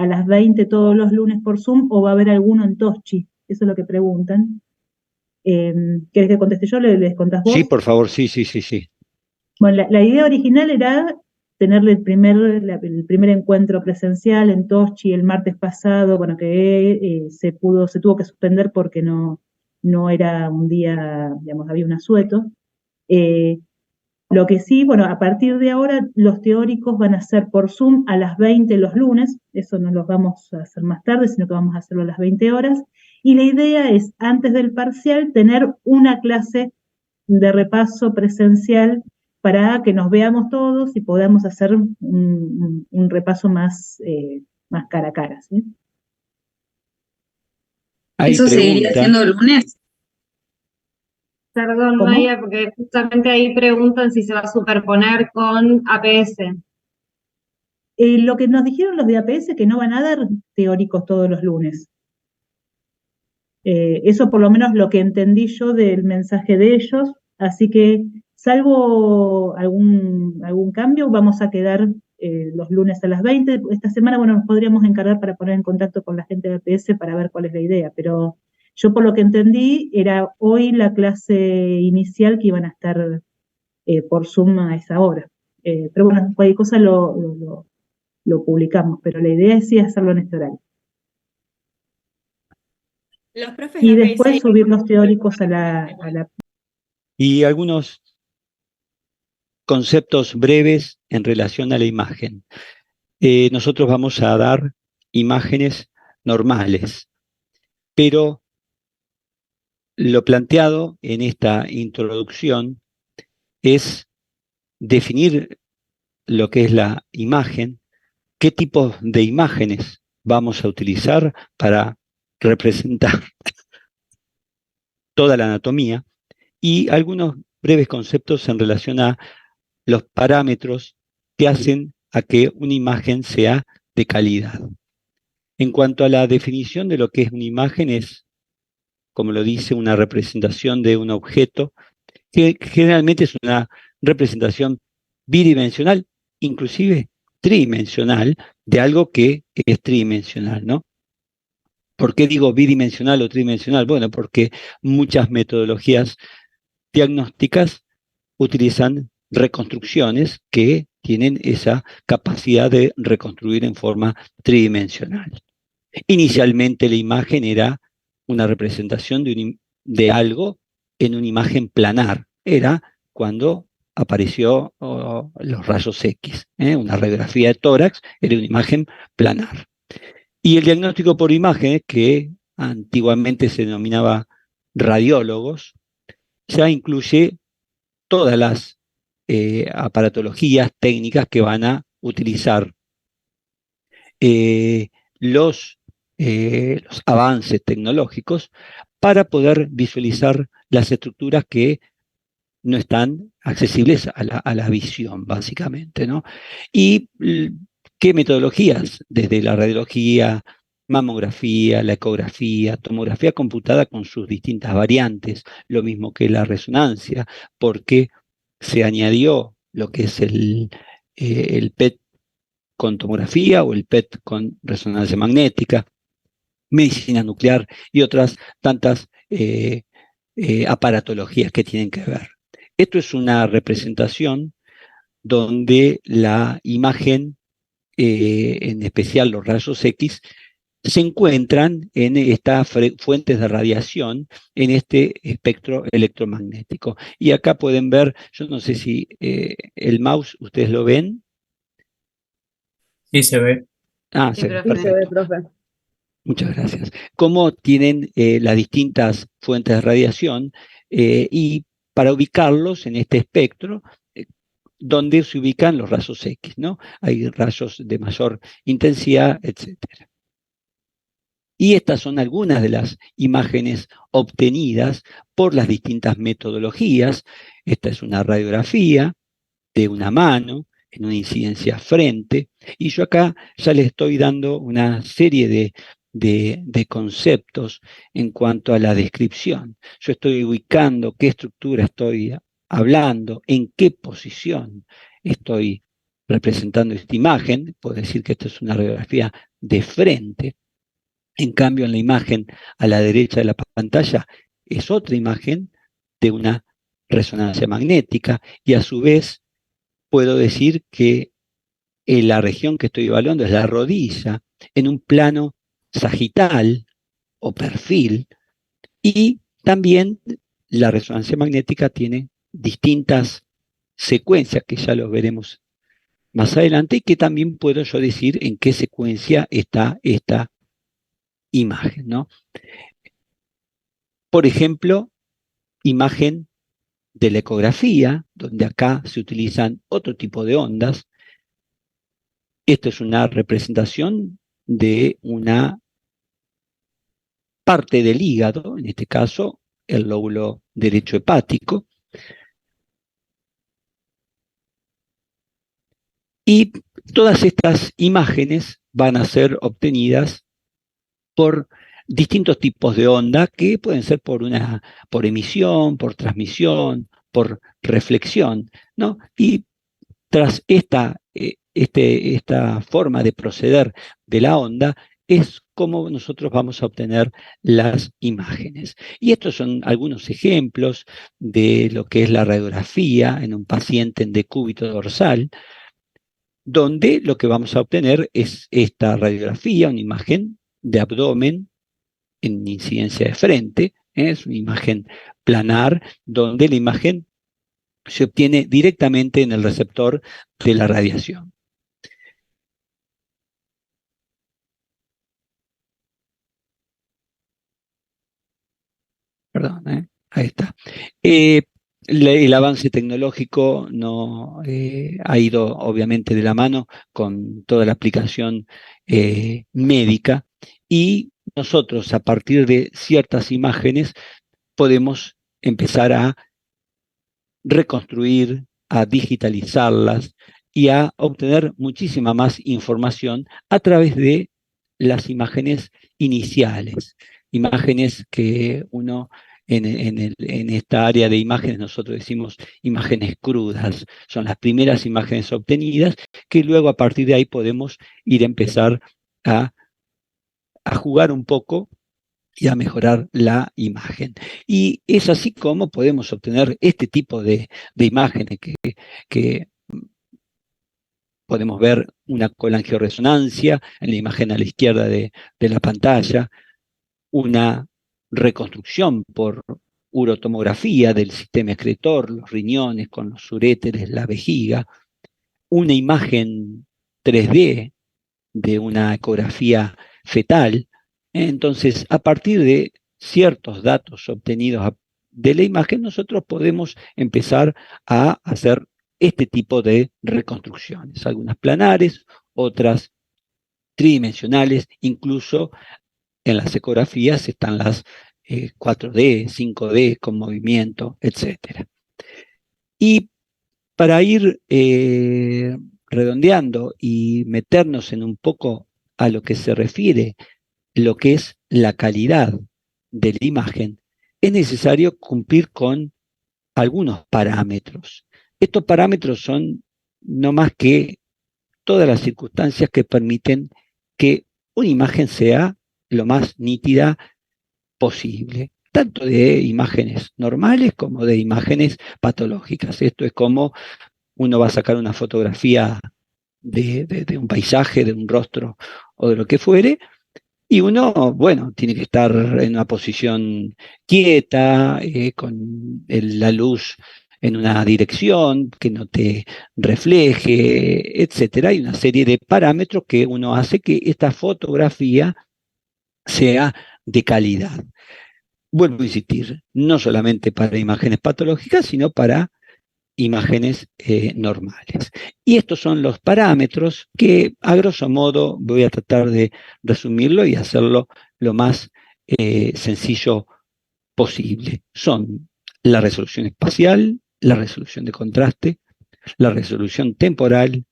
las 20 todos los lunes por Zoom o va a haber alguno en Toschi? Eso es lo que preguntan. ¿Querés que conteste yo? ¿Les contás vos? Sí, por favor, sí, sí, sí, sí. Bueno, la idea original era tenerle el primer encuentro presencial en Toschi el martes pasado, bueno, que se tuvo que suspender porque no era un día, digamos, había un asueto. Lo que sí, bueno, a partir de ahora los teóricos van a ser por Zoom a las 20 los lunes, eso no los vamos a hacer más tarde, sino que vamos a hacerlo a las 20 horas, y la idea es, antes del parcial, tener una clase de repaso presencial para que nos veamos todos y podamos hacer un repaso más cara a cara, ¿sí? Hay ¿Eso seguiría pregunta. siendo lunes? Perdón, ¿Cómo? Maya, porque justamente ahí preguntan si se va a superponer con APS. Lo que nos dijeron los de APS que no van a dar teóricos todos los lunes. Eso por lo menos lo que entendí yo del mensaje de ellos, así que salvo algún cambio, vamos a quedar los lunes a las 20. Esta semana, bueno, nos podríamos encargar para poner en contacto con la gente de APS para ver cuál es la idea, pero yo por lo que entendí era hoy la clase inicial que iban a estar por Zoom a esa hora. Pero bueno, cualquier cosa lo publicamos, pero la idea es sí hacerlo en este horario. Los profes Y de después APS, subir los teóricos a la... Y algunos conceptos breves en relación a la imagen. Nosotros vamos a dar imágenes normales, pero lo planteado en esta introducción es definir lo que es la imagen, qué tipos de imágenes vamos a utilizar para representar toda la anatomía y algunos breves conceptos en relación a los parámetros que hacen a que una imagen sea de calidad. En cuanto a la definición de lo que es una imagen, es, como lo dice, una representación de un objeto, que generalmente es una representación bidimensional, inclusive tridimensional, de algo que es tridimensional, ¿no? ¿Por qué digo bidimensional o tridimensional? Bueno, porque muchas metodologías diagnósticas utilizan reconstrucciones que tienen esa capacidad de reconstruir en forma tridimensional. Inicialmente la imagen era una representación de algo en una imagen planar. Era cuando apareció los rayos X. Una radiografía de tórax era una imagen planar. Y el diagnóstico por imágenes, que antiguamente se denominaba radiólogos, ya incluye todas las aparatologías técnicas que van a utilizar eh, los, los avances tecnológicos para poder visualizar las estructuras que no están accesibles a la visión, básicamente, ¿no? Y qué metodologías, desde la radiología, mamografía, la ecografía, tomografía computada con sus distintas variantes, lo mismo que la resonancia, porque se añadió lo que es el PET con tomografía o el PET con resonancia magnética, medicina nuclear y otras tantas aparatologías que tienen que ver. Esto es una representación donde la imagen, en especial los rayos X, se encuentran en estas fuentes de radiación en este espectro electromagnético. Y acá pueden ver, yo no sé si el mouse, ¿ustedes lo ven? Sí, se ve. Ah, Sí, se ve, profe. Sí, se ve, perfecto. profe. Muchas gracias. Cómo tienen las distintas fuentes de radiación y para ubicarlos en este espectro, donde se ubican los rayos X, ¿no? Hay rayos de mayor intensidad, etcétera. Y estas son algunas de las imágenes obtenidas por las distintas metodologías. Esta es una radiografía de una mano en una incidencia frente, y yo acá ya le estoy dando una serie de conceptos en cuanto a la descripción. Yo estoy ubicando qué estructura estoy hablando, en qué posición estoy representando esta imagen, puedo decir que esto es una radiografía de frente. En cambio, en la imagen a la derecha de la pantalla es otra imagen de una resonancia magnética, y a su vez puedo decir que la región que estoy evaluando es la rodilla en un plano sagital o perfil, y también la resonancia magnética tiene distintas secuencias que ya lo veremos más adelante, y que también puedo yo decir en qué secuencia está esta imagen, ¿no? Por ejemplo, imagen de la ecografía, donde acá se utilizan otro tipo de ondas. Esto es una representación de una parte del hígado, en este caso el lóbulo derecho hepático, y todas estas imágenes van a ser obtenidas por distintos tipos de onda, que pueden ser por emisión, por transmisión, por reflexión, ¿no? Y tras esta forma de proceder de la onda, es como nosotros vamos a obtener las imágenes. Y estos son algunos ejemplos de lo que es la radiografía en un paciente en decúbito dorsal, donde lo que vamos a obtener es esta radiografía, una imagen de abdomen en incidencia de frente, es una imagen planar, donde la imagen se obtiene directamente en el receptor de la radiación. Perdón, ahí está. El avance tecnológico no ha ido obviamente de la mano con toda la aplicación médica, y nosotros a partir de ciertas imágenes podemos empezar a reconstruir, a digitalizarlas y a obtener muchísima más información a través de las imágenes iniciales, imágenes que uno en esta área de imágenes nosotros decimos imágenes crudas, son las primeras imágenes obtenidas, que luego a partir de ahí podemos ir a empezar a jugar un poco y a mejorar la imagen. Y es así como podemos obtener este tipo de imágenes que podemos ver una colangioresonancia en la imagen a la izquierda de la pantalla, una reconstrucción por urotomografía del sistema excretor, los riñones con los uréteres, la vejiga, una imagen 3D de una ecografía fetal. Entonces, a partir de ciertos datos obtenidos de la imagen, nosotros podemos empezar a hacer este tipo de reconstrucciones, algunas planares, otras tridimensionales, incluso en las ecografías están las 4D, 5D con movimiento, etc. Y para ir redondeando y meternos en un poco a lo que se refiere lo que es la calidad de la imagen, es necesario cumplir con algunos parámetros. Estos parámetros son no más que todas las circunstancias que permiten que una imagen sea lo más nítida posible, tanto de imágenes normales como de imágenes patológicas. Esto es como uno va a sacar una fotografía de un paisaje, de un rostro o de lo que fuere, y uno, bueno, tiene que estar en una posición quieta, con la luz en una dirección que no te refleje, etcétera. Hay una serie de parámetros que uno hace que esta fotografía sea de calidad. Vuelvo a insistir, no solamente para imágenes patológicas, sino para imágenes normales. Y estos son los parámetros que, a grosso modo, voy a tratar de resumirlo y hacerlo lo más sencillo posible. Son la resolución espacial, la resolución de contraste, la resolución temporal,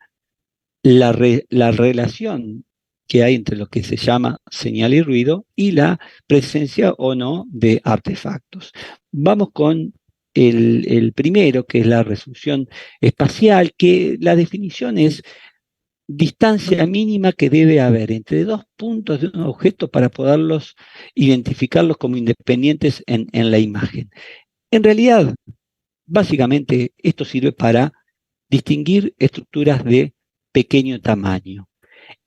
la relación que hay entre lo que se llama señal y ruido, y la presencia o no de artefactos. Vamos con el primero, que es la resolución espacial, que la definición es distancia mínima que debe haber entre dos puntos de un objeto para poderlos identificarlos como independientes en la imagen. En realidad, básicamente, esto sirve para distinguir estructuras de pequeño tamaño.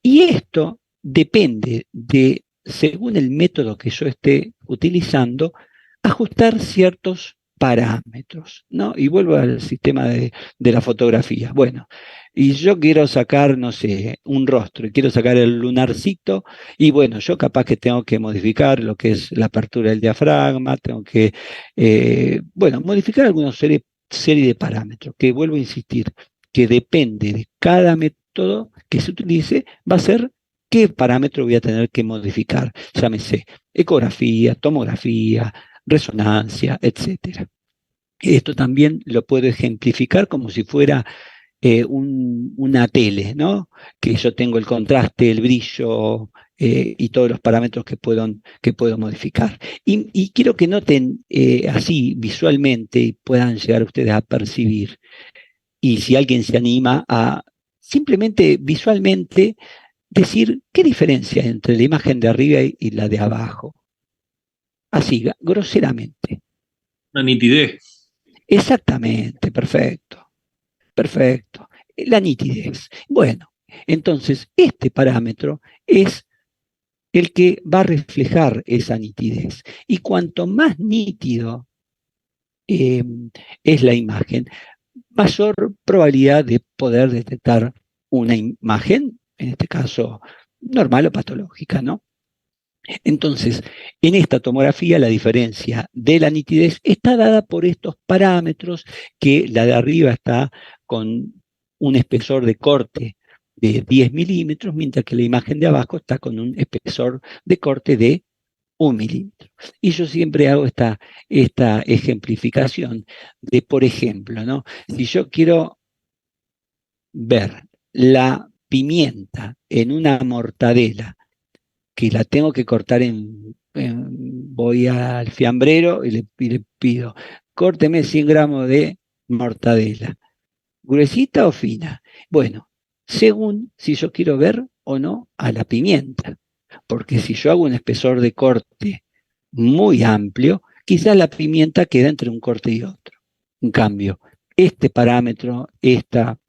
Y esto depende de, según el método que yo esté utilizando, ajustar ciertos parámetros, ¿no? Y vuelvo al sistema de la fotografía. Bueno, y yo quiero sacar, no sé, un rostro, y quiero sacar el lunarcito, y bueno, yo capaz que tengo que modificar lo que es la apertura del diafragma, tengo que, bueno, modificar alguna serie de parámetros, que vuelvo a insistir, que depende de cada método que se utilice, va a ser qué parámetro voy a tener que modificar, llámese ecografía, tomografía, resonancia, etcétera. Esto también lo puedo ejemplificar como si fuera una tele, ¿no? Que yo tengo el contraste, el brillo y todos los parámetros que puedo modificar. Y quiero que noten así visualmente y puedan llegar ustedes a percibir. Y si alguien se anima a simplemente visualmente decir qué diferencia hay entre la imagen de arriba y la de abajo. Así, groseramente. La nitidez. Exactamente, perfecto. Perfecto. La nitidez. Bueno, entonces este parámetro es el que va a reflejar esa nitidez. Y cuanto más nítido es la imagen, mayor probabilidad de poder detectar una imagen, en este caso normal o patológica, ¿no? Entonces, en esta tomografía la diferencia de la nitidez está dada por estos parámetros, que la de arriba está con un espesor de corte de 10 milímetros, mientras que la imagen de abajo está con un espesor de corte de 1 milímetro. Y yo siempre hago esta ejemplificación de, por ejemplo, ¿no? Si yo quiero ver la pimienta en una mortadela, que la tengo que cortar voy al fiambrero y le pido, córteme 100 gramos de mortadela, gruesita o fina. Bueno, según si yo quiero ver o no a la pimienta, porque si yo hago un espesor de corte muy amplio, quizás la pimienta queda entre un corte y otro. En cambio, este parámetro, esta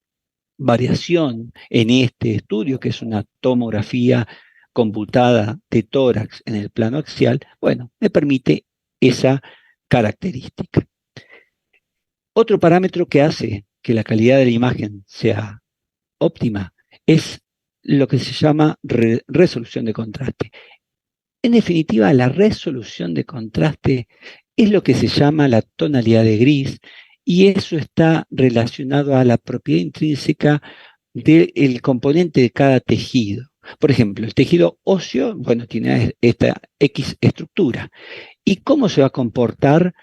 variación en este estudio, que es una tomografía computada de tórax en el plano axial, bueno, me permite esa característica. Otro parámetro que hace que la calidad de la imagen sea óptima es lo que se llama resolución de contraste. En definitiva, la resolución de contraste es lo que se llama la tonalidad de gris, y eso está relacionado a la propiedad intrínseca del componente de cada tejido. Por ejemplo, el tejido óseo, bueno, tiene esta X estructura. ¿Y cómo se va a comportar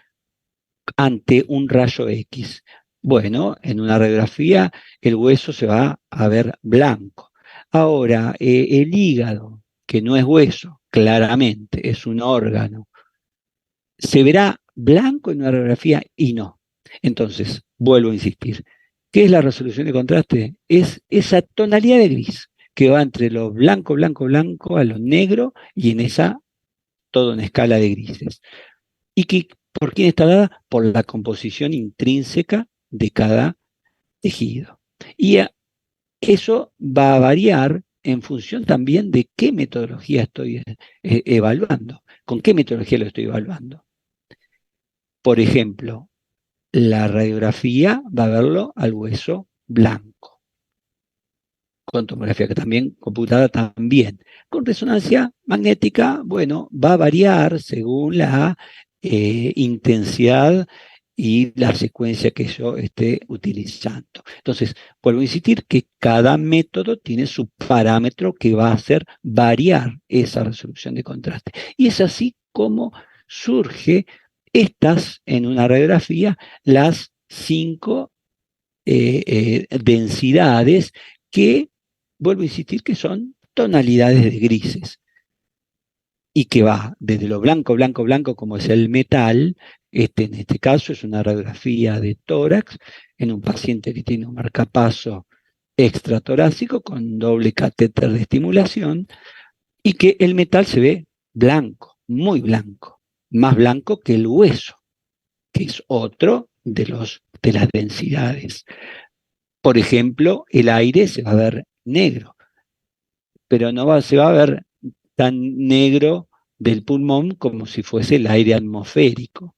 ante un rayo X? Bueno, en una radiografía el hueso se va a ver blanco. Ahora, el hígado, que no es hueso, claramente es un órgano, se verá blanco en una radiografía y no. Entonces, vuelvo a insistir, ¿qué es la resolución de contraste? Es esa tonalidad de gris que va entre lo blanco, blanco, blanco a lo negro, y en esa, toda una escala de grises. ¿Y por quién está dada? Por la composición intrínseca de cada tejido. Y eso va a variar en función también de qué metodología estoy evaluando, con qué metodología lo estoy evaluando. Por ejemplo, la radiografía va a verlo al hueso blanco. Con tomografía también, computada también. Con resonancia magnética, bueno, va a variar según la intensidad y la secuencia que yo esté utilizando. Entonces, vuelvo a insistir que cada método tiene su parámetro que va a hacer variar esa resolución de contraste. Y es así como surge en una radiografía, las 5 densidades que, vuelvo a insistir, que son tonalidades de grises, y que va desde lo blanco, blanco, blanco, como es el metal, En este caso es una radiografía de tórax en un paciente que tiene un marcapaso extratorácico con doble catéter de estimulación y que el metal se ve blanco, muy blanco, más blanco que el hueso, que es otro de las densidades. Por ejemplo, el aire se va a ver negro, pero se va a ver tan negro del pulmón como si fuese el aire atmosférico.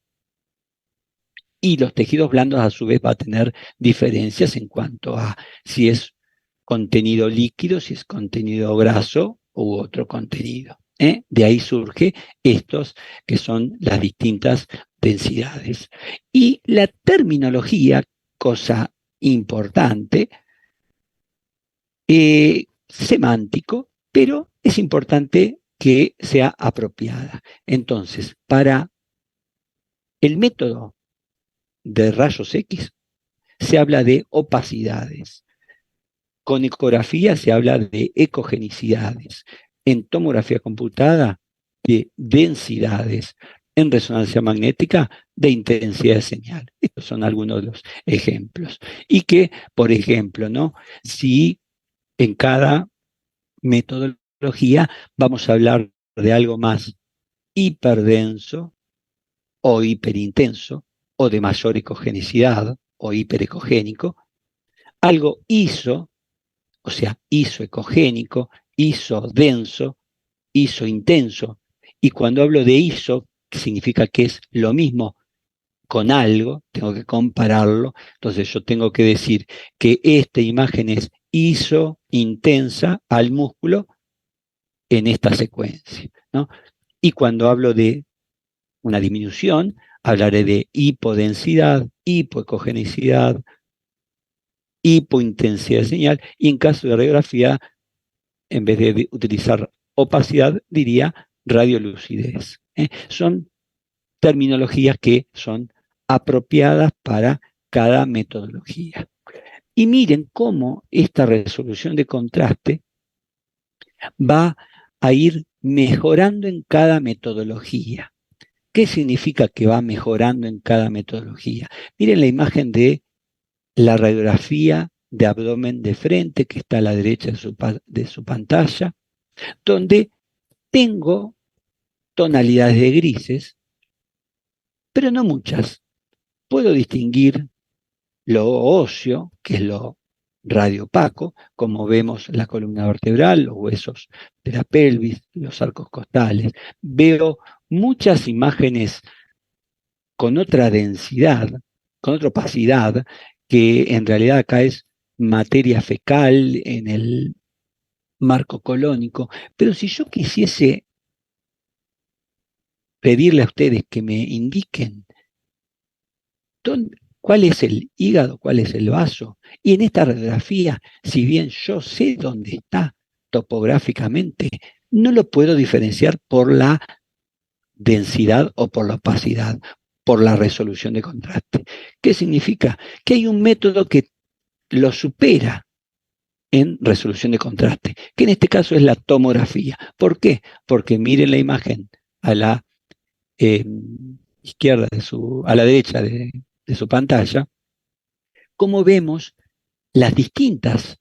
Y los tejidos blandos a su vez va a tener diferencias en cuanto a si es contenido líquido, si es contenido graso u otro contenido. De ahí surge estos que son las distintas densidades. Y la terminología, cosa importante, semántico, pero es importante que sea apropiada. Entonces, para el método de rayos X se habla de opacidades. Con ecografía se habla de ecogenicidades. En tomografía computada, de densidades. En resonancia magnética, de intensidad de señal. Estos son algunos de los ejemplos. Y que, por ejemplo, ¿no? Si en cada metodología vamos a hablar de algo más hiperdenso o hiperintenso, o de mayor ecogenicidad o hiperecogénico, algo iso, o sea, isoecogénico, isodenso, isointenso. Y cuando hablo de iso, significa que es lo mismo con algo, tengo que compararlo, entonces yo tengo que decir que esta imagen es isointensa al músculo en esta secuencia, ¿no? Y cuando hablo de una disminución, hablaré de hipodensidad, hipoecogenicidad, hipointensidad de señal, y en caso de radiografía, en vez de utilizar opacidad, diría radiolucidez. Son terminologías que son apropiadas para cada metodología. Y miren cómo esta resolución de contraste va a ir mejorando en cada metodología. ¿Qué significa que va mejorando en cada metodología? Miren la imagen de la radiografía de abdomen de frente que está a la derecha de su pantalla, donde tengo tonalidades de grises, pero no muchas. Puedo distinguir lo óseo, que es lo radiopaco, como vemos la columna vertebral, los huesos de la pelvis, los arcos costales. Veo muchas imágenes con otra densidad, con otra opacidad, que en realidad acá es materia fecal en el marco colónico. Pero si yo quisiese pedirle a ustedes que me indiquen cuál es el hígado, cuál es el vaso, y en esta radiografía, si bien yo sé dónde está topográficamente, no lo puedo diferenciar por la densidad o por la opacidad, por la resolución de contraste. ¿Qué significa? Que hay un método que lo supera en resolución de contraste, que en este caso es la tomografía. ¿Por qué? Porque miren la imagen a la izquierda a la derecha de su pantalla, cómo vemos las distintas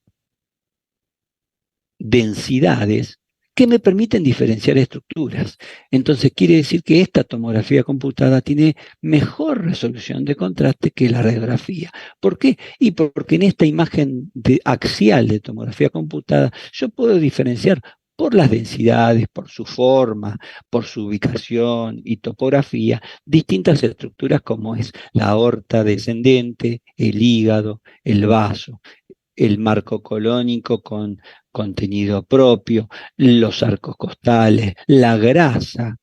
densidades que me permiten diferenciar estructuras. Entonces quiere decir que esta tomografía computada tiene mejor resolución de contraste que la radiografía. ¿Por qué? Y porque en esta imagen axial de tomografía computada yo puedo diferenciar por las densidades, por su forma, por su ubicación y topografía, distintas estructuras como es la aorta descendente, el hígado, el vaso, el marco colónico con contenido propio, los arcos costales, la grasa,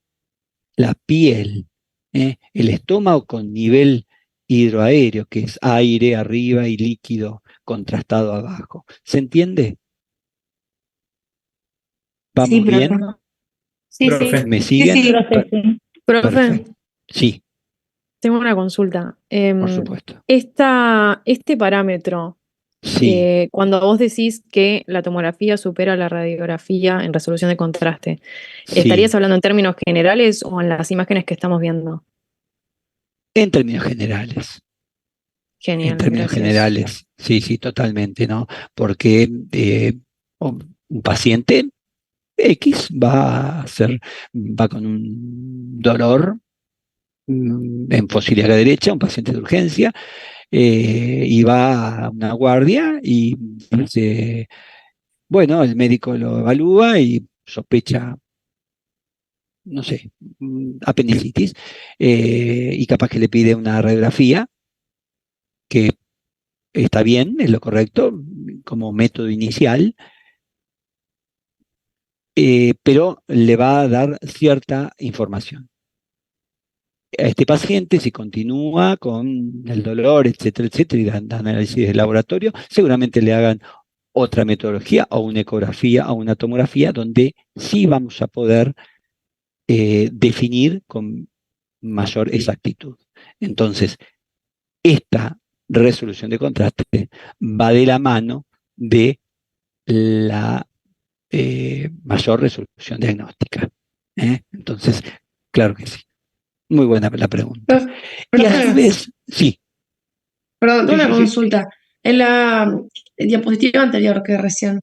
la piel, el estómago con nivel hidroaéreo, que es aire arriba y líquido contrastado abajo. ¿Se entiende? ¿Vamos Sí, profe. bien? Sí, Profe. sí. ¿Me siguen? Sí, profe, sí. Profe, Perfecto. Sí, tengo una consulta. por supuesto. Este parámetro, Sí, cuando vos decís que la tomografía supera la radiografía en resolución de contraste, ¿estarías sí. hablando en términos generales o en las imágenes que estamos viendo? En términos generales. Genial, En términos gracias. generales, sí, totalmente, ¿no? Porque un paciente X va con un dolor en fosilia derecha, un paciente de urgencia, y va a una guardia y dice, bueno, el médico lo evalúa y sospecha, no sé, apendicitis, y capaz que le pide una radiografía, que está bien, es lo correcto, como método inicial, pero le va a dar cierta información. A este paciente, si continúa con el dolor, etcétera, y dan análisis de laboratorio, seguramente le hagan otra metodología o una ecografía o una tomografía donde sí vamos a poder definir con mayor exactitud. Entonces, esta resolución de contraste va de la mano de la mayor resolución diagnóstica. Entonces, claro que sí. Muy buena la pregunta. Y a su Profe, vez, sí, perdón, sí, una sí, sí, consulta. En la diapositiva anterior que recién,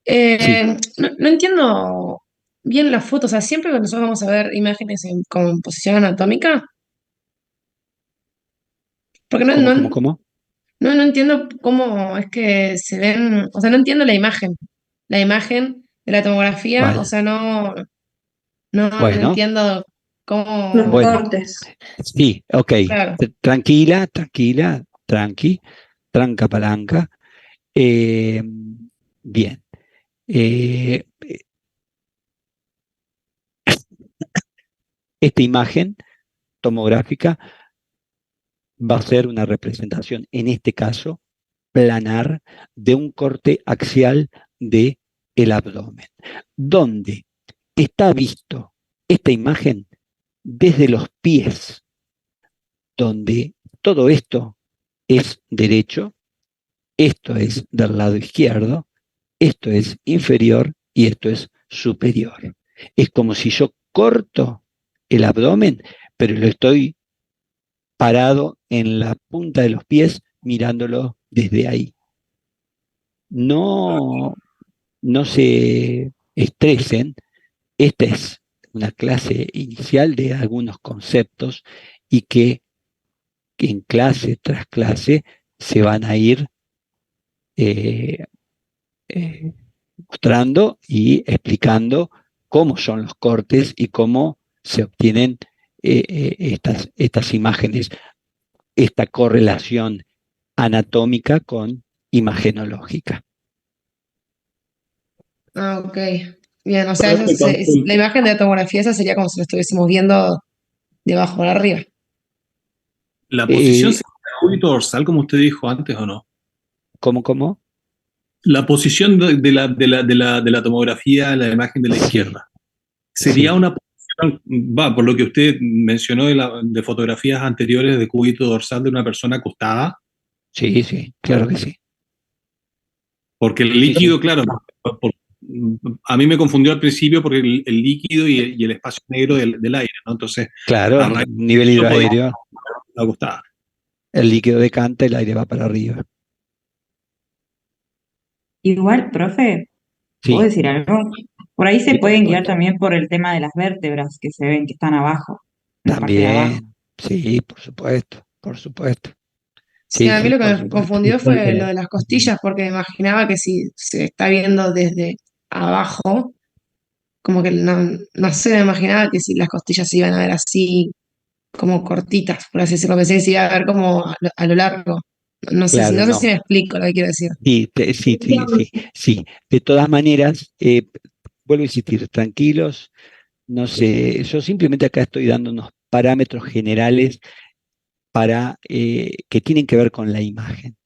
sí. no entiendo bien la foto, o sea, siempre que nosotros vamos a ver imágenes en composición anatómica, porque ¿Cómo? no entiendo cómo es que se ven, o sea, no entiendo la imagen de la tomografía, o ¿Cuál? sea, no Bueno, entiendo Los cómo, bueno, cortes. sí, ok. claro. Tranquila, tranqui, tranca palanca. Eh, bien. Eh, esta imagen tomográfica va a ser una representación, en este caso, planar de un corte axial de el abdomen, donde está visto esta imagen desde los pies, donde todo esto es derecho, esto es del lado izquierdo, esto es inferior y esto es superior. Es como si yo corto el abdomen, pero lo estoy parado en la punta de los pies mirándolo desde ahí. No, no se estresen, esta es una clase inicial de algunos conceptos y que en clase tras clase se van a ir eh, eh, mostrando y explicando cómo son los cortes y cómo se obtienen estas imágenes, esta correlación anatómica con imagenológica. Ah, ok. Bien, o sea, Profe, la imagen de la tomografía esa sería como si lo estuviésemos viendo de abajo para arriba. ¿la posición Eh, sería el cúbito dorsal, como usted dijo antes, o no? ¿Cómo? La posición de la tomografía, la imagen de la Sí, izquierda, ¿sería sí, una posición, por lo que usted mencionó de fotografías anteriores de cúbito dorsal de una persona acostada? sí, claro que sí. Porque el Sí, sí. líquido, claro, a mí me confundió al principio porque el líquido y el espacio negro del aire, ¿no? Entonces, Claro, a raíz de nivel eso podemos hidroaéreo, estar acostada. el líquido decanta, el aire va para arriba. Igual, profe, ¿puedo Sí, decir algo? Por ahí se sí, por pueden guiar supuesto. también por el tema de las vértebras que se ven que están abajo, en la parte de abajo. También, sí, por supuesto, por supuesto. Sí, Sí, a mí sí, lo que por me supuesto. confundió fue lo de las costillas, porque me imaginaba que si se está viendo desde abajo, como que no sé, me imaginaba que si las costillas se iban a ver así, como cortitas, por así decirlo, pensé que se iba a ver como a lo largo. Claro, No sé si no. me explico lo que quiero decir. Sí. De todas maneras, vuelvo a insistir, tranquilos, no sé, yo simplemente acá estoy dando unos parámetros generales para que tienen que ver con la imagen.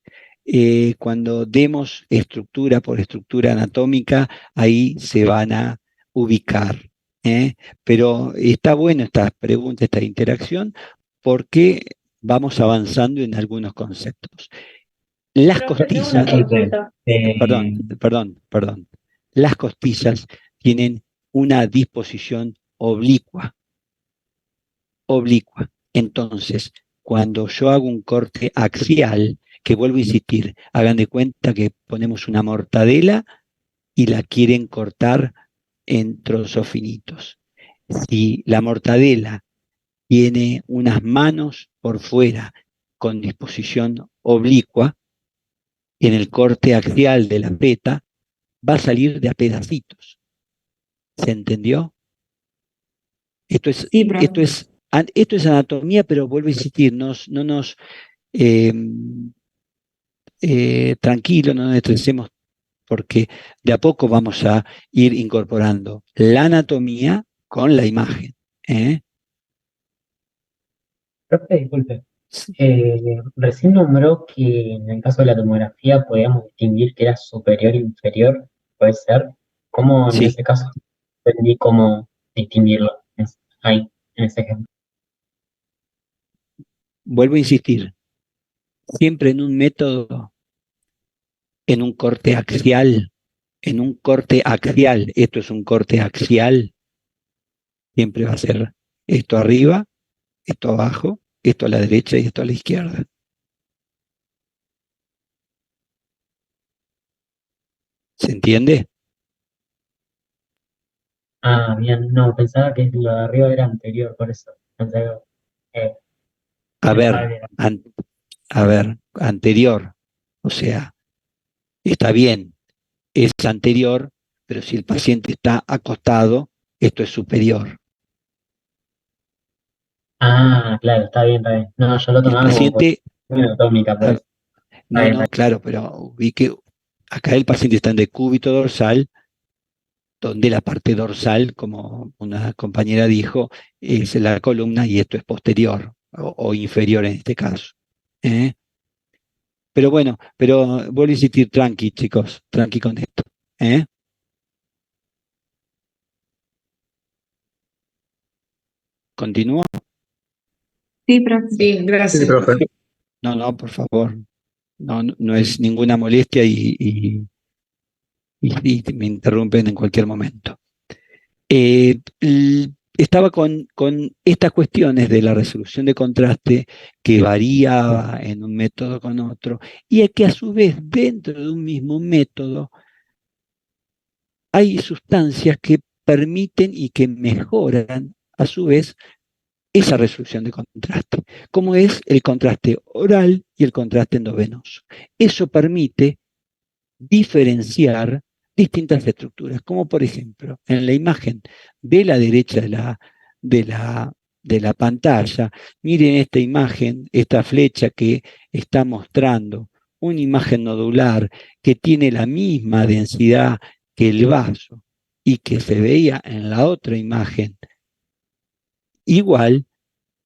Cuando demos estructura por estructura anatómica, ahí se van a ubicar. ¿eh? Pero está bueno esta pregunta, esta interacción, porque vamos avanzando en algunos conceptos. Las Profe, tengo una costillas, consulta. perdón. Las costillas tienen una disposición oblicua. Entonces, cuando yo hago un corte axial, que vuelvo a insistir, hagan de cuenta que ponemos una mortadela y la quieren cortar en trozos finitos. Si la mortadela tiene unas manos por fuera con disposición oblicua, en el corte axial de la feta va a salir de a pedacitos. ¿Se entendió? Esto Sí, profe. es anatomía, pero vuelvo a insistir, no nos eh, tranquilo, no nos estresemos, porque de a poco vamos a ir incorporando la anatomía con la imagen. ¿Eh? Profe, disculpe. Recién nombró que en el caso de la tomografía podíamos distinguir que era superior e inferior, puede ser. ¿Cómo en Sí, ese caso entendí cómo distinguirlo? Ahí, en ese ejemplo. vuelvo a insistir, siempre en un método, en un corte axial, esto es un corte axial, siempre va a ser esto arriba, esto abajo, esto a la derecha y esto a la izquierda. ¿Se entiende? Ah, bien, no, pensaba que lo de arriba era anterior, por eso. Eh, A pensaba ver, que era. anterior, o sea, está bien, es anterior, pero si el paciente está acostado, esto es superior. Ah, claro, está bien, está bien. No, yo lo El tomaba como paciente, posición anatómica, por ah, eso. Está no, bien, no, claro, pero vi que acá el paciente está en decúbito dorsal, donde la parte dorsal, como una compañera dijo, es la columna y esto es posterior o inferior en este caso. ¿Eh? Pero bueno, pero vuelvo a insistir, tranqui, chicos, tranqui con esto. ¿Eh? ¿Continúo? Sí, profe. Sí, Sí, gracias. profe. No, no, por favor. No, no es ninguna molestia y me interrumpen en cualquier momento. Estaba con estas cuestiones de la resolución de contraste que variaba en un método con otro y que a su vez dentro de un mismo método hay sustancias que permiten y que mejoran a su vez esa resolución de contraste, como es el contraste oral y el contraste endovenoso. Eso permite diferenciar distintas estructuras, como por ejemplo, en la imagen de la derecha de la, de la pantalla, miren esta imagen, esta flecha que está mostrando una imagen nodular que tiene la misma densidad que el vaso y que se veía en la otra imagen. Igual,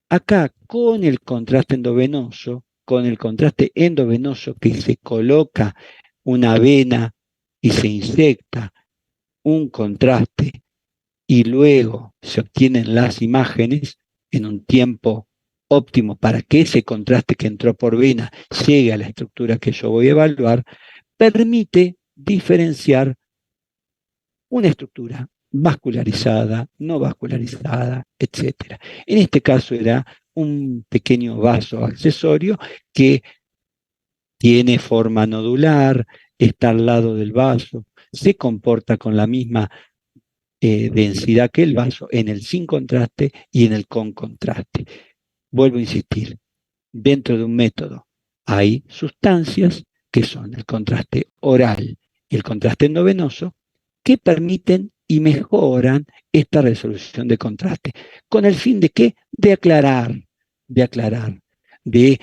acá con el contraste endovenoso que se coloca una vena y se inyecta un contraste y luego se obtienen las imágenes en un tiempo óptimo para que ese contraste que entró por vena llegue a la estructura que yo voy a evaluar, permite diferenciar una estructura vascularizada, no vascularizada, etc. En este caso era un pequeño vaso accesorio que tiene forma nodular, está al lado del vaso, se comporta con la misma densidad que el vaso en el sin contraste y en el con contraste. Vuelvo a insistir, dentro de un método hay sustancias que son el contraste oral y el contraste endovenoso que permiten y mejoran esta resolución de contraste. ¿Con el fin de qué? De aclarar, de,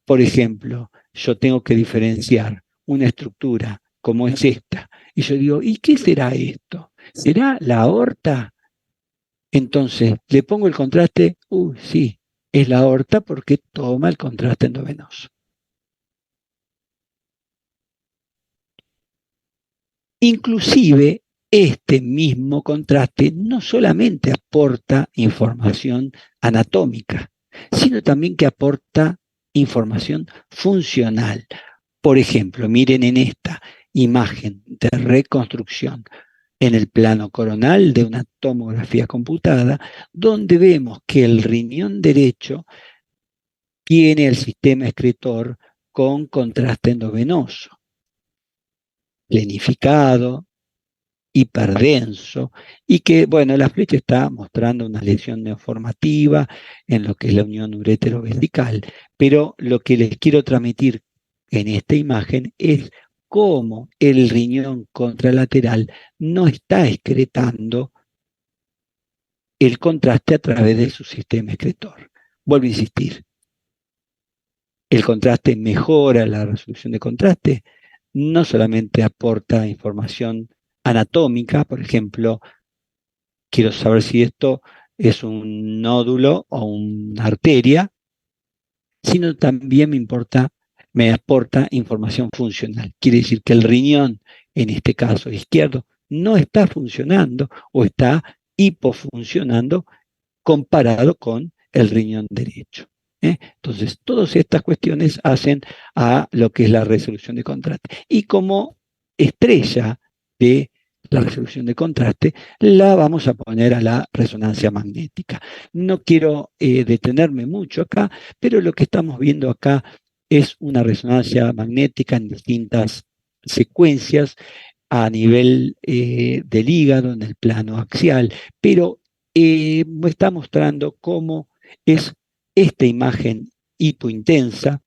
por ejemplo, yo tengo que diferenciar una estructura como es esta, y yo digo, ¿y qué será esto? ¿Será la aorta? Entonces, le pongo el contraste, sí, es la aorta porque toma el contraste endovenoso. Inclusive, este mismo contraste no solamente aporta información anatómica, sino también que aporta información funcional. Por ejemplo, miren en esta imagen de reconstrucción en el plano coronal de una tomografía computada, donde vemos que el riñón derecho tiene el sistema excretor con contraste endovenoso, planificado, hiperdenso, y que, bueno, la flecha está mostrando una lesión neoformativa en lo que es la unión urétero-vesical, pero lo que les quiero transmitir en esta imagen es cómo el riñón contralateral no está excretando el contraste a través de su sistema excretor. Vuelvo a insistir, el contraste mejora la resolución de contraste, no solamente aporta información anatómica, por ejemplo, quiero saber si esto es un nódulo o una arteria, sino también me aporta información funcional. Quiere decir que el riñón, en este caso izquierdo, no está funcionando o está hipofuncionando comparado con el riñón derecho. Entonces, todas estas cuestiones hacen a lo que es la resolución de contraste. Y como estrella de la resolución de contraste, la vamos a poner a la resonancia magnética. No quiero detenerme mucho acá, pero lo que estamos viendo acá es una resonancia magnética en distintas secuencias a nivel del hígado, en el plano axial, pero me está mostrando cómo es esta imagen hipointensa,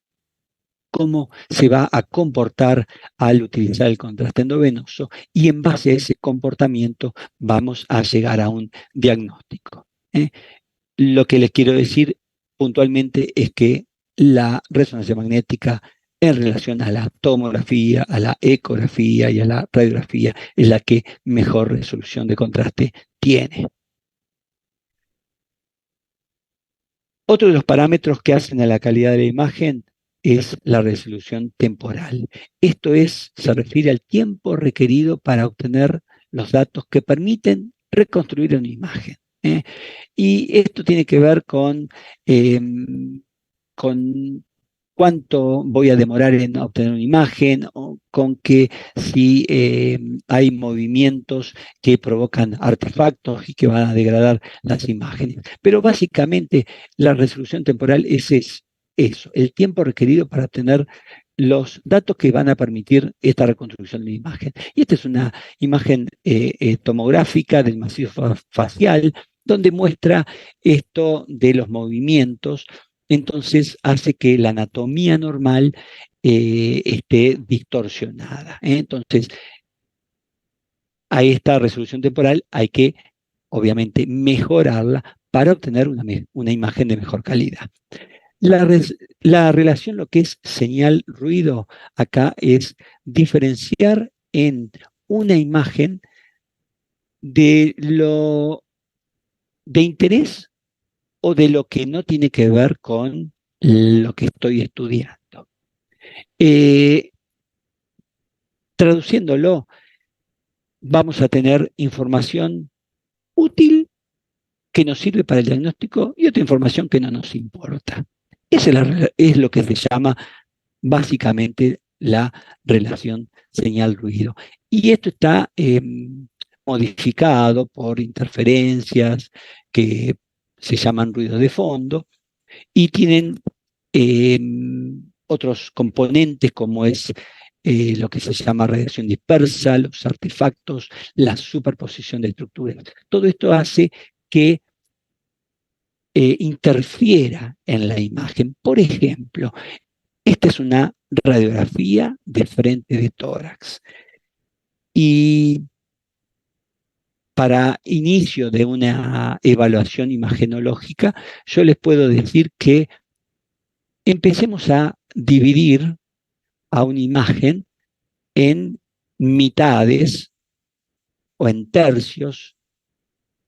cómo se va a comportar al utilizar el contraste endovenoso, y en base a ese comportamiento vamos a llegar a un diagnóstico. Lo que les quiero decir puntualmente es que la resonancia magnética en relación a la tomografía, a la ecografía y a la radiografía es la que mejor resolución de contraste tiene. Otro de los parámetros que hacen a la calidad de la imagen es la resolución temporal. Esto se refiere al tiempo requerido para obtener los datos que permiten reconstruir una imagen. Y esto tiene que ver con cuánto voy a demorar en obtener una imagen, o con que si hay movimientos que provocan artefactos y que van a degradar las imágenes. Pero básicamente la resolución temporal es eso, el tiempo requerido para obtener los datos que van a permitir esta reconstrucción de la imagen. Y esta es una imagen tomográfica del macizo facial, donde muestra esto de los movimientos. Entonces hace que la anatomía normal esté distorsionada. Entonces, a esta resolución temporal hay que, obviamente, mejorarla para obtener una imagen de mejor calidad. La relación, lo que es señal-ruido, acá es diferenciar en una imagen de lo de interés o de lo que no tiene que ver con lo que estoy estudiando. Traduciéndolo, vamos a tener información útil que nos sirve para el diagnóstico y otra información que no nos importa. Esa es lo que se llama básicamente la relación señal-ruido. Y esto está modificado por interferencias que se llaman ruido de fondo y tienen otros componentes como es lo que se llama radiación dispersa, los artefactos, la superposición de estructuras. Todo esto hace que interfiera en la imagen. Por ejemplo, esta es una radiografía de frente de tórax. Y para inicio de una evaluación imagenológica, yo les puedo decir que empecemos a dividir a una imagen en mitades o en tercios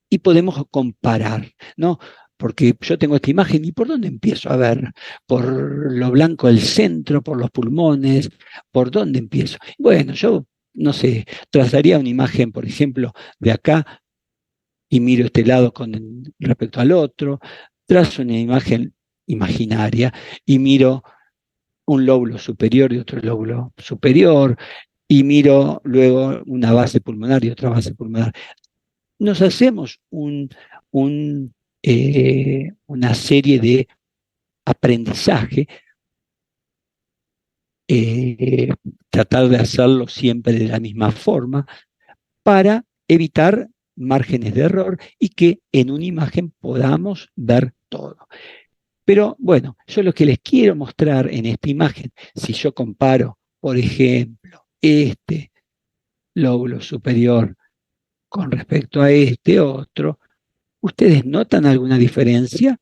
y podemos comparar, ¿no? Porque yo tengo esta imagen y ¿por dónde empiezo a ver? ¿Por lo blanco del centro, por los pulmones? ¿Por dónde empiezo? Bueno, yo, no sé, trazaría una imagen, por ejemplo, de acá y miro este lado con respecto al otro, trazo una imagen imaginaria y miro un lóbulo superior y otro lóbulo superior, y miro luego una base pulmonar y otra base pulmonar. Nos hacemos una serie de aprendizaje, tratar de hacerlo siempre de la misma forma para evitar márgenes de error y que en una imagen podamos ver todo. Pero bueno, yo lo que les quiero mostrar en esta imagen, si yo comparo, por ejemplo, este lóbulo superior con respecto a este otro, ¿ustedes notan alguna diferencia?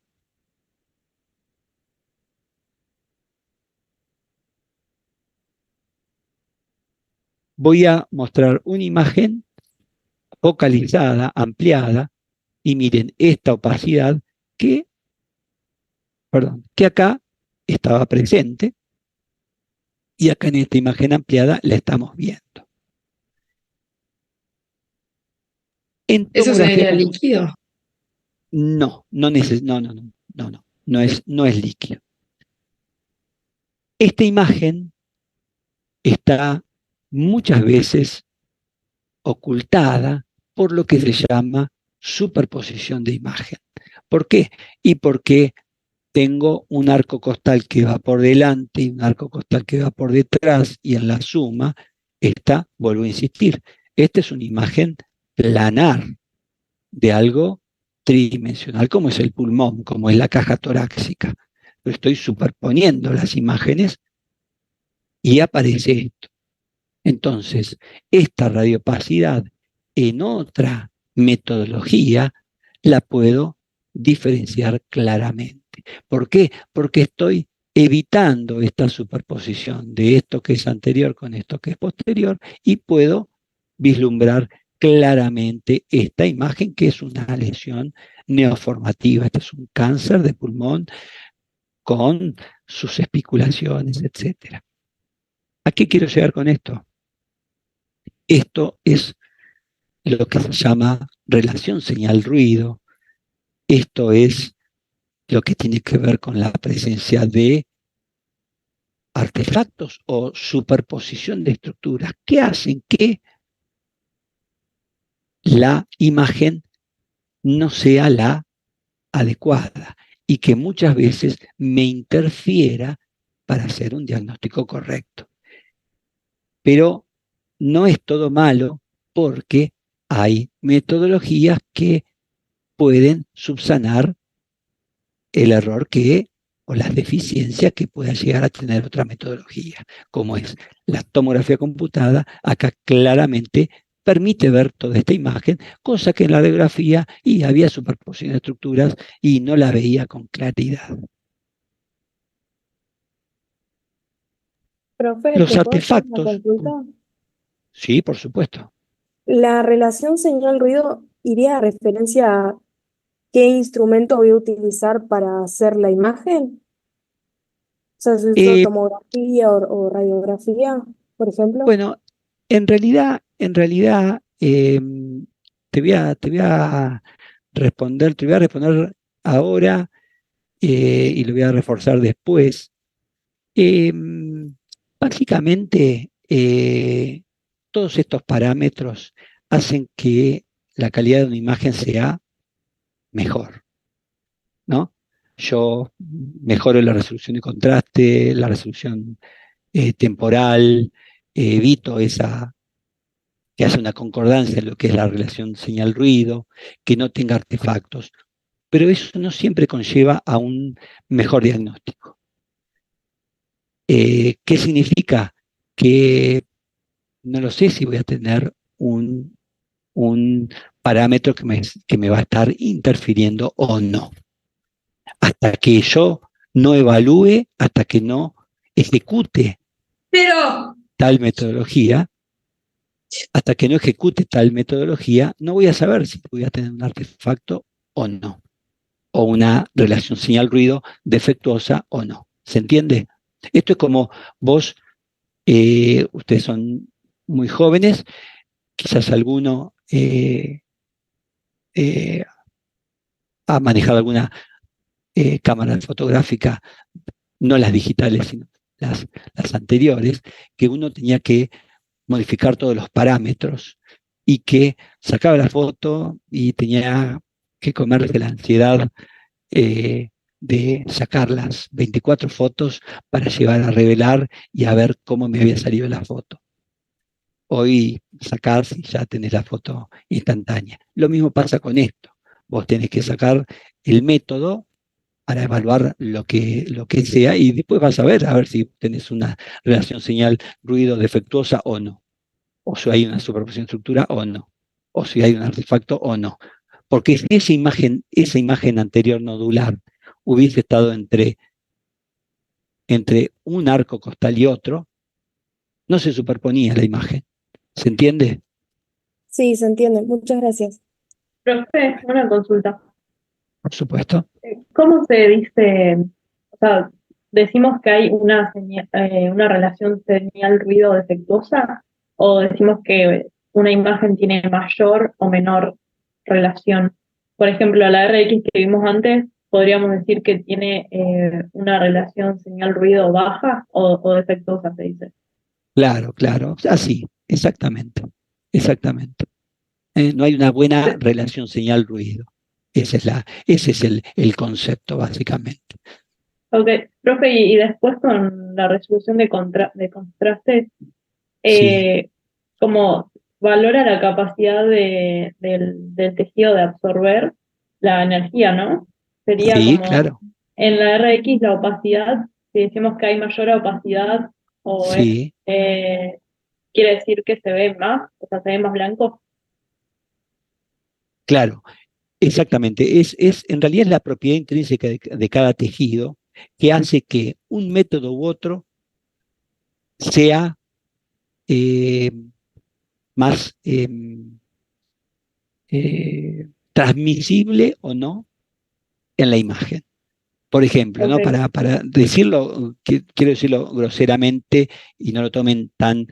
Voy a mostrar una imagen focalizada, ampliada, y miren esta opacidad que acá estaba presente y acá en esta imagen ampliada la estamos viendo. En ¿Eso tomografía sería líquido? no es líquido. Esta imagen está muchas veces ocultada por lo que se llama superposición de imagen. ¿Por qué? Y porque tengo un arco costal que va por delante y un arco costal que va por detrás, y en la suma está, vuelvo a insistir, esta es una imagen planar de algo tridimensional como es el pulmón, como es la caja torácica. Pero estoy superponiendo las imágenes y aparece esto. Entonces, esta radiopacidad en otra metodología la puedo diferenciar claramente. ¿Por qué? Porque estoy evitando esta superposición de esto que es anterior con esto que es posterior y puedo vislumbrar claramente esta imagen que es una lesión neoformativa. Este es un cáncer de pulmón con sus especulaciones, etc. ¿A qué quiero llegar con esto? Esto es lo que se llama relación señal-ruido. Esto es lo que tiene que ver con la presencia de artefactos o superposición de estructuras que hacen que la imagen no sea la adecuada y que muchas veces me interfiera para hacer un diagnóstico correcto. Pero no es todo malo porque hay metodologías que pueden subsanar el error o las deficiencias que pueda llegar a tener otra metodología, como es la tomografía computada. Acá claramente permite ver toda esta imagen, cosa que en la radiografía había superposición de estructuras y no la veía con claridad. Profe, Los ¿te puedo hacer una artefactos, consulta? sí, por supuesto. ¿La relación señal-ruido iría a referencia a qué instrumento voy a utilizar para hacer la imagen? O sea, si uso Eh, tomografía o radiografía, por ejemplo. bueno, en realidad, te voy a responder ahora y lo voy a reforzar después. Eh, Básicamente, todos estos parámetros hacen que la calidad de una imagen sea mejor, ¿no? Yo mejoro la resolución de contraste, la resolución temporal, evito que haya una concordancia en lo que es la relación señal-ruido, que no tenga artefactos, pero eso no siempre conlleva a un mejor diagnóstico. ¿Qué significa? Que no lo sé si voy a tener un parámetro que me va a estar interfiriendo o no. Hasta que yo no evalúe, hasta que no ejecute tal metodología, no voy a saber si voy a tener un artefacto o no, o una relación señal-ruido defectuosa o no. ¿Se entiende? Esto es como vos, ustedes son muy jóvenes, quizás alguno ha manejado alguna cámara fotográfica, no las digitales, sino las anteriores, que uno tenía que modificar todos los parámetros y que sacaba la foto y tenía que comerse la ansiedad de sacar las 24 fotos para llegar a revelar y a ver cómo me había salido la foto. Hoy sacás y ya tenés la foto instantánea. Lo mismo pasa con esto. Vos tenés que sacar el método para evaluar lo que sea y después vas a ver si tenés una relación señal-ruido defectuosa o no, o si hay una superposición estructura o no, o si hay un artefacto o no. Porque si esa imagen anterior nodular hubiese estado entre un arco costal y otro, no se superponía la imagen. ¿Se entiende? Sí, se entiende. Muchas gracias. Profe, una consulta. Por supuesto. ¿Cómo se dice, o sea, decimos que hay una relación señal-ruido defectuosa o decimos que una imagen tiene mayor o menor relación? Por ejemplo, la RX que vimos antes, podríamos decir que tiene una relación señal-ruido baja o defectuosa, se dice. Claro, así, exactamente. No hay una buena relación señal-ruido. Ese es el concepto, básicamente. Ok, profe, y después con la resolución de contraste, Sí, como valora la capacidad del tejido de absorber la energía, ¿no? Sería sí, como claro. en la RX la opacidad, si decimos que hay mayor opacidad o es, Sí, quiere decir que se ve más, o sea, se ve más blanco. claro, exactamente. En realidad es la propiedad intrínseca de cada tejido que hace que un método u otro sea eh, más transmisible o no en la imagen. Por ejemplo, ¿no? Ok. Para decirlo, quiero decirlo groseramente y no lo tomen tan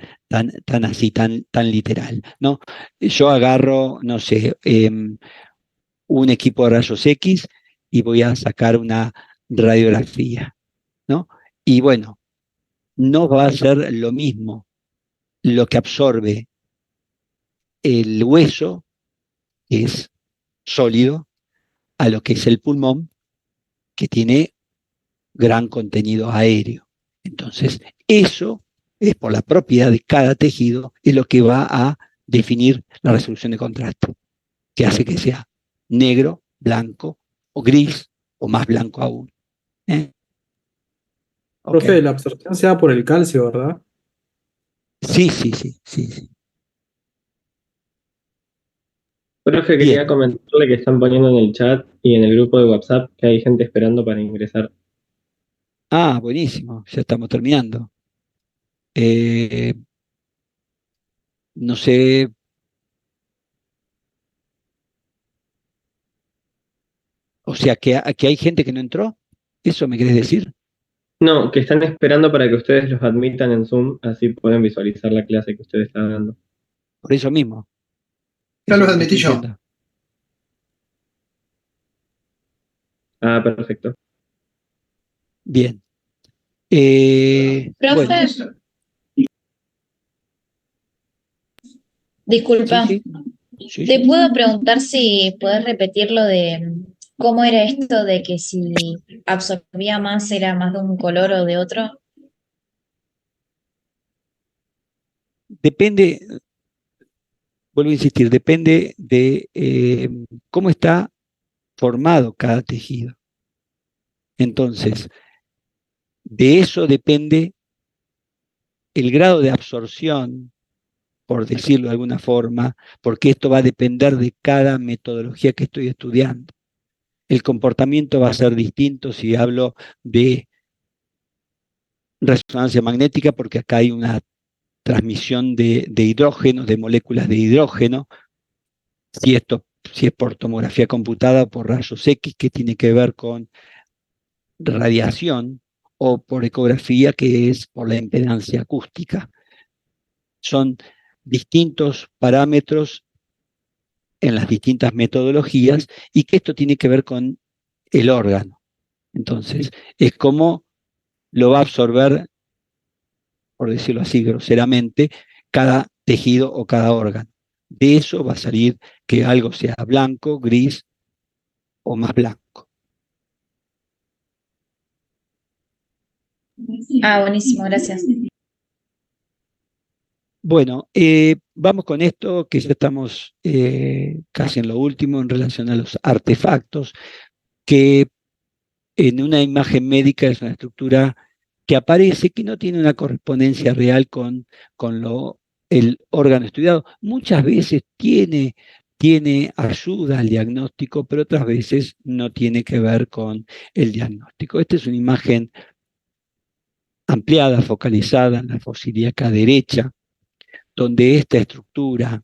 así, tan literal, ¿no? Yo agarro, no sé, un equipo de rayos X y voy a sacar una radiografía, ¿no? Y bueno, no va a ser lo mismo lo que absorbe el hueso, que es sólido, a lo que es el pulmón, que tiene gran contenido aéreo. Entonces, eso es por la propiedad de cada tejido, es lo que va a definir la resolución de contraste, que hace que sea negro, blanco o gris o más blanco aún. ¿Eh? Ok. Profe, la absorción se da por el calcio, ¿verdad? Sí. Profe, quería Bien. comentarle que están poniendo en el chat y en el grupo de WhatsApp que hay gente esperando para ingresar. Ah, buenísimo, ya estamos terminando. Eh, no sé, o sea, que hay gente que no entró, ¿eso me querés decir? No, que están esperando para que ustedes los admitan en Zoom, así pueden visualizar la clase que ustedes están dando. Por eso mismo, Ya eso los mismo admití estoy yo. diciendo. Ah, perfecto. Bien. Bueno, Profe, sí, disculpa, sí, sí, ¿te sí. puedo preguntar si puedes repetir lo de cómo era esto de que si absorbía más era más de un color o de otro? Depende, vuelvo a insistir, depende de cómo está formado cada tejido. Entonces, de eso depende el grado de absorción, por decirlo de alguna forma, porque esto va a depender de cada metodología que estoy estudiando. El comportamiento va a ser distinto si hablo de resonancia magnética, porque acá hay una transmisión de hidrógeno, de moléculas de hidrógeno, si es por tomografía computada o por rayos X, que tiene que ver con radiación, o por ecografía, que es por la impedancia acústica. Son distintos parámetros en las distintas metodologías y que esto tiene que ver con el órgano. Entonces, es como lo va a absorber, por decirlo así groseramente, cada tejido o cada órgano. De eso va a salir que algo sea blanco, gris o más blanco. Ah, buenísimo, gracias. Bueno, vamos con esto, que ya estamos casi en lo último en relación a los artefactos, que en una imagen médica es una estructura que aparece, que no tiene una correspondencia real con el órgano estudiado. Muchas veces tiene ayuda al diagnóstico, pero otras veces no tiene que ver con el diagnóstico. Esta es una imagen ampliada, focalizada en la fosa ilíaca derecha, donde esta estructura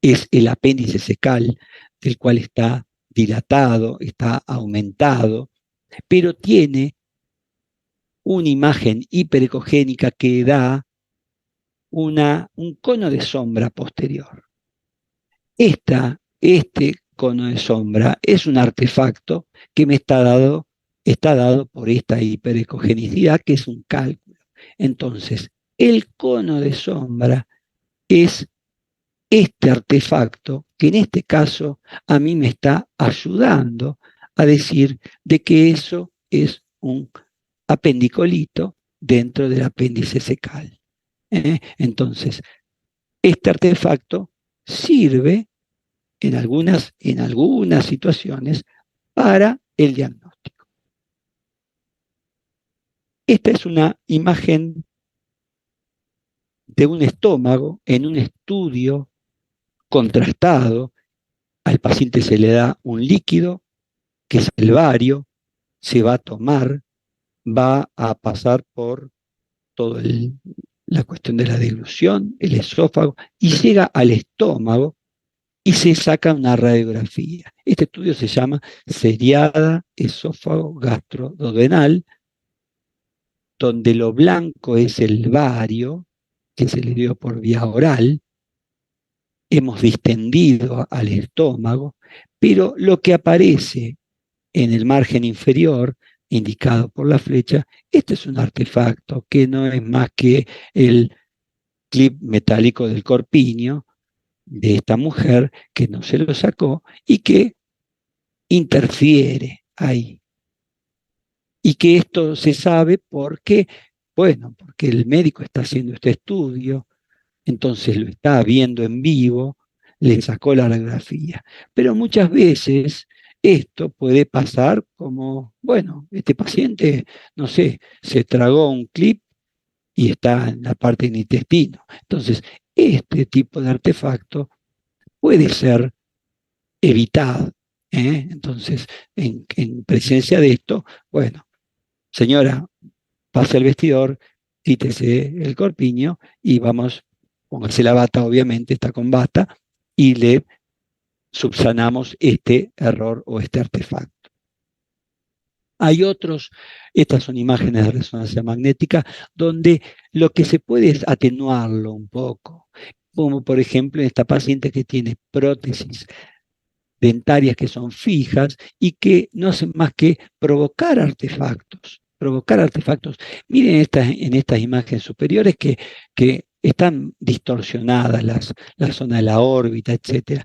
es el apéndice secal, del cual está dilatado, está aumentado, pero tiene una imagen hiperecogénica que da un cono de sombra posterior. Este cono de sombra es un artefacto que me está dado por esta hiperecogenicidad, que es un cálculo. Entonces, el cono de sombra es este artefacto que en este caso a mí me está ayudando a decir de que eso es un apendicolito dentro del apéndice secal. Entonces, este artefacto sirve en algunas situaciones para el diagnóstico. Esta es una imagen de un estómago en un estudio contrastado. Al paciente se le da un líquido, que es el bario, se va a tomar, va a pasar por toda la cuestión de la deglución, el esófago, y llega al estómago y se saca una radiografía. Este estudio se llama seriada esófago gastroduodenal, donde lo blanco es el bario, que se le dio por vía oral. Hemos distendido al estómago, pero lo que aparece en el margen inferior, indicado por la flecha, este es un artefacto que no es más que el clip metálico del corpiño de esta mujer que no se lo sacó y que interfiere ahí. Y que esto se sabe porque, bueno, porque el médico está haciendo este estudio, entonces lo está viendo en vivo, le sacó la radiografía. Pero muchas veces esto puede pasar como, bueno, este paciente, no sé, se tragó un clip y está en la parte del intestino. Entonces, este tipo de artefacto puede ser evitado. Entonces, en presencia de esto, bueno, señora, pase al vestidor, quítese el corpiño y vamos, póngase la bata, obviamente, está con bata, y le subsanamos este error o este artefacto. Hay otros, estas son imágenes de resonancia magnética, donde lo que se puede es atenuarlo un poco, como por ejemplo en esta paciente que tiene prótesis dentarias que son fijas y que no hacen más que provocar artefactos. Miren en estas imágenes superiores que están distorsionadas la zona de la órbita, etc.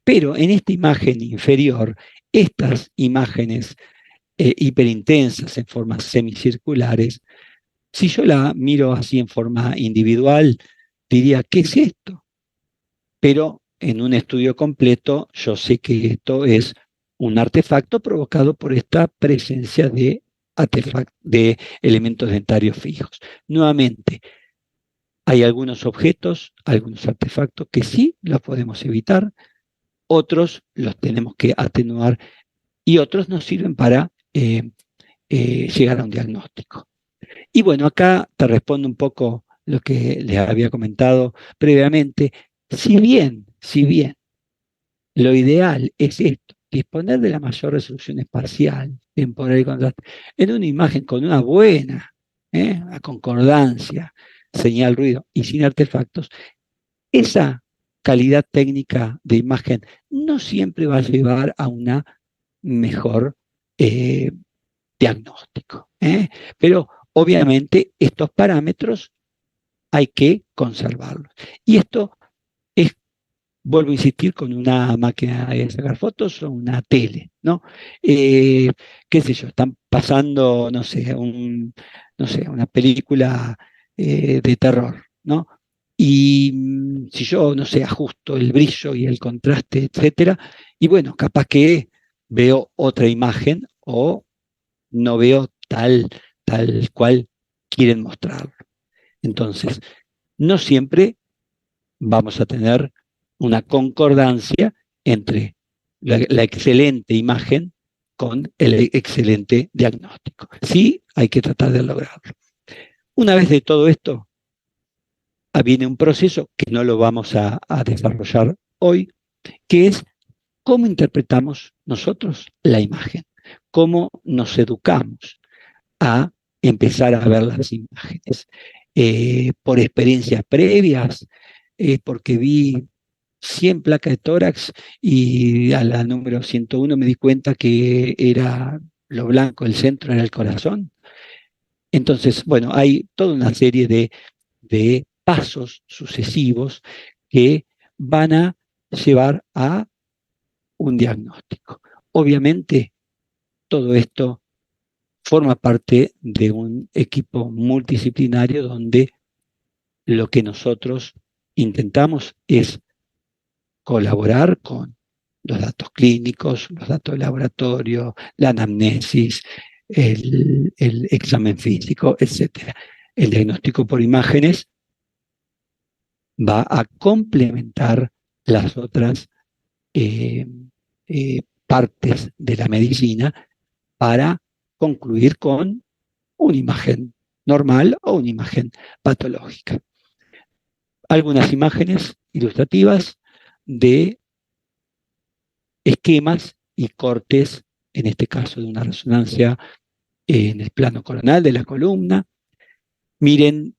Pero en esta imagen inferior, estas imágenes hiperintensas en formas semicirculares, si yo la miro así en forma individual, diría, ¿qué es esto? Pero en un estudio completo, yo sé que esto es un artefacto provocado por esta presencia de elementos dentarios fijos. Nuevamente, hay algunos objetos, algunos artefactos que sí los podemos evitar, otros los tenemos que atenuar y otros nos sirven para llegar a un diagnóstico. Y bueno, acá te respondo un poco lo que les había comentado previamente. Si bien lo ideal es esto, disponer de la mayor resolución espacial, temporal y contraste, en una imagen con una buena concordancia, señal, ruido y sin artefactos, esa calidad técnica de imagen no siempre va a llevar a una mejor diagnóstico. Pero obviamente estos parámetros hay que conservarlos. Y esto es vuelvo a insistir, con una máquina de sacar fotos o una tele, ¿no? Qué sé yo, están pasando, no sé, una película de terror, ¿no? Y si yo, no sé, ajusto el brillo y el contraste, etcétera, y bueno, capaz que veo otra imagen o no veo tal cual quieren mostrarlo. Entonces, no siempre vamos a tener una concordancia entre la excelente imagen con el excelente diagnóstico. Sí, hay que tratar de lograrlo. Una vez de todo esto, viene un proceso que no lo vamos a desarrollar hoy, que es cómo interpretamos nosotros la imagen, cómo nos educamos a empezar a ver las imágenes. Por experiencias previas, porque vi 100 placas de tórax y a la número 101 me di cuenta que era lo blanco, el centro era el corazón. Entonces, bueno, hay toda una serie de pasos sucesivos que van a llevar a un diagnóstico. Obviamente, todo esto forma parte de un equipo multidisciplinario donde lo que nosotros intentamos es colaborar con los datos clínicos, los datos de laboratorio, la anamnesis, el examen físico, etc. El diagnóstico por imágenes va a complementar las otras partes de la medicina para concluir con una imagen normal o una imagen patológica. Algunas imágenes ilustrativas de esquemas y cortes, en este caso de una resonancia en el plano coronal de la columna. Miren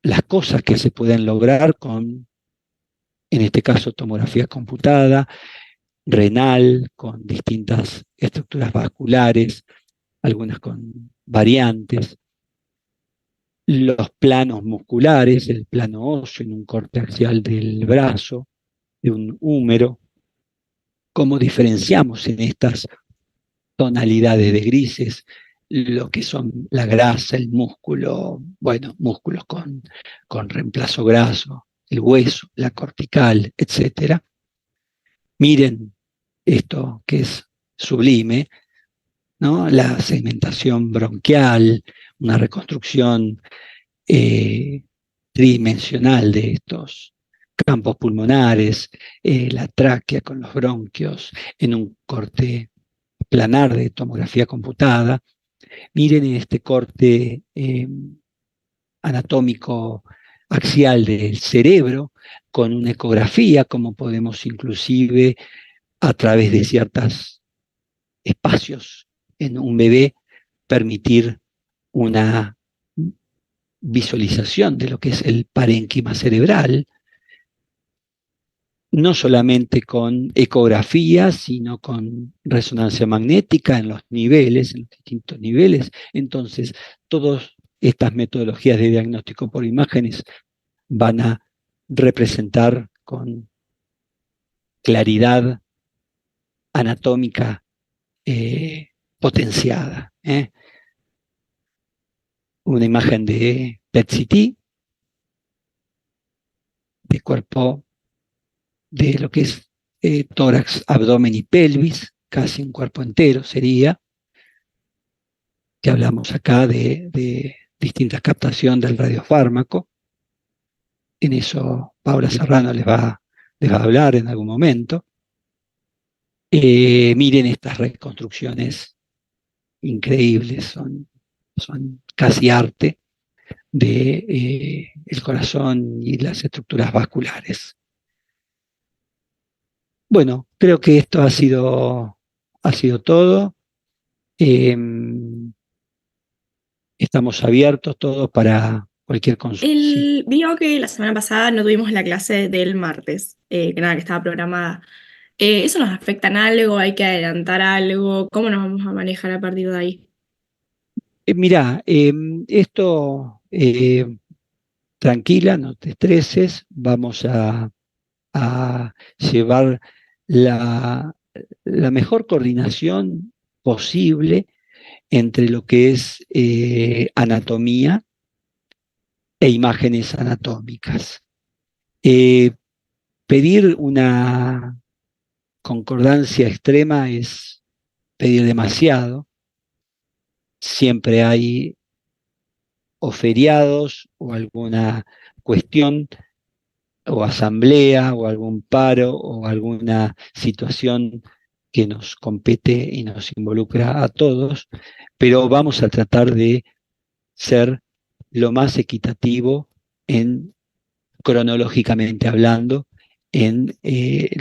las cosas que se pueden lograr con, en este caso, tomografía computada, renal, con distintas estructuras vasculares, algunas con variantes. Los planos musculares, el plano óseo en un corte axial del brazo, de un húmero. Cómo diferenciamos en estas tonalidades de grises lo que son la grasa, el músculo, bueno, músculos con reemplazo graso, el hueso, la cortical, etc. Miren esto que es sublime, ¿no? La segmentación bronquial, una reconstrucción tridimensional de estos campos pulmonares, la tráquea con los bronquios en un corte planar de tomografía computada. Miren este corte anatómico axial del cerebro con una ecografía, como podemos inclusive a través de ciertos espacios en un bebé permitir una visualización de lo que es el parénquima cerebral, no solamente con ecografía, sino con resonancia magnética en los niveles, en los distintos niveles. Entonces, todas estas metodologías de diagnóstico por imágenes van a representar con claridad anatómica potenciada. Una imagen de PET-CT, de cuerpo, de lo que es tórax, abdomen y pelvis, casi un cuerpo entero sería, que hablamos acá de distintas captación del radiofármaco. En eso Paula Serrano les va a hablar en algún momento. Miren estas reconstrucciones increíbles, son casi arte de el corazón y las estructuras vasculares. Bueno, creo que esto ha sido todo. Estamos abiertos todos para cualquier consulta. Vio que la semana pasada no tuvimos la clase del martes, que nada, que estaba programada. ¿Eso nos afecta en algo? ¿Hay que adelantar algo? ¿Cómo nos vamos a manejar a partir de ahí? Mirá, esto tranquila, no te estreses, vamos a a llevar la mejor coordinación posible entre lo que es anatomía e imágenes anatómicas. Pedir una concordancia extrema es pedir demasiado. Siempre hay o feriados o alguna cuestión o asamblea o algún paro o alguna situación que nos compete y nos involucra a todos, pero vamos a tratar de ser lo más equitativo cronológicamente hablando, en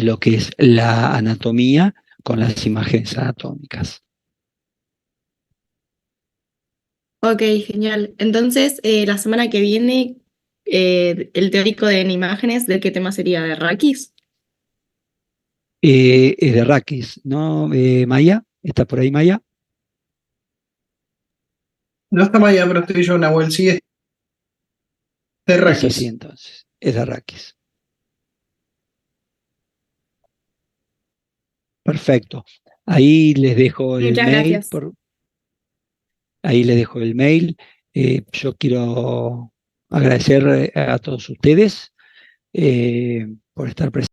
lo que es la anatomía con las imágenes anatómicas. Ok, genial. Entonces, la semana que viene, el teórico en imágenes, ¿de qué tema sería? ¿De raquis? Es de raquis, ¿no, Maya? ¿Está por ahí, Maya? No está Maya, pero estoy yo, Nahuel, sí, es de Es raquis. así entonces, es de raquis. Perfecto. Ahí les dejo el Muchas mail. gracias. Ahí les dejo el mail. Yo quiero agradecer a todos ustedes por estar presentes.